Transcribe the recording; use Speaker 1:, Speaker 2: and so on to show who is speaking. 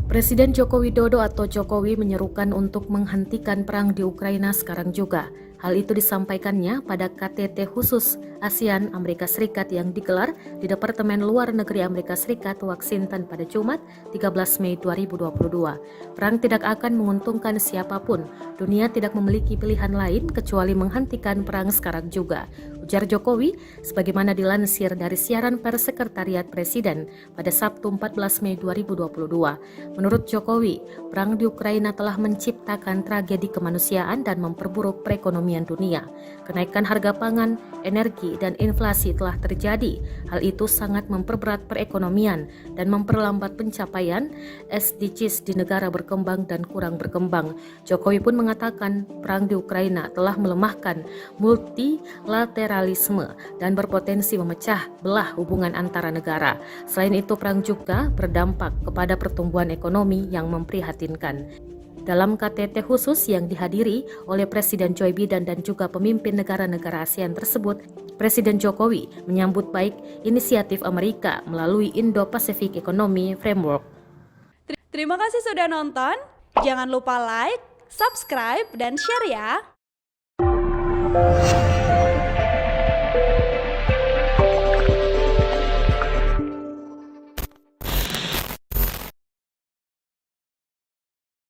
Speaker 1: Presiden Joko Widodo atau Jokowi menyerukan untuk menghentikan perang di Ukraina sekarang juga. Hal itu disampaikannya pada KTT khusus ASEAN Amerika Serikat yang digelar di Departemen Luar Negeri Amerika Serikat, Washington pada Jumat 13 Mei 2022. Perang tidak akan menguntungkan siapapun. Dunia tidak memiliki pilihan lain kecuali menghentikan perang sekarang juga, ujar Jokowi sebagaimana dilansir dari siaran pers Sekretariat Presiden pada Sabtu 14 Mei 2022. Menurut Jokowi, perang di Ukraina telah menciptakan tragedi kemanusiaan dan memperburuk perekonomian dunia. Kenaikan harga pangan, energi, dan inflasi telah terjadi. Hal itu sangat memperberat perekonomian dan memperlambat pencapaian SDGs di negara berkembang dan kurang berkembang. Jokowi pun mengatakan perang di Ukraina telah melemahkan multilateralisme dan berpotensi memecah belah hubungan antara negara. Selain itu, perang juga berdampak kepada pertumbuhan ekonomi yang memprihatinkan. Dalam KTT khusus yang dihadiri oleh Presiden Joe Biden dan juga pemimpin negara-negara ASEAN tersebut, Presiden Jokowi menyambut baik inisiatif Amerika melalui Indo-Pacific Economy Framework.
Speaker 2: Terima kasih sudah nonton. Jangan lupa like, subscribe, dan share ya.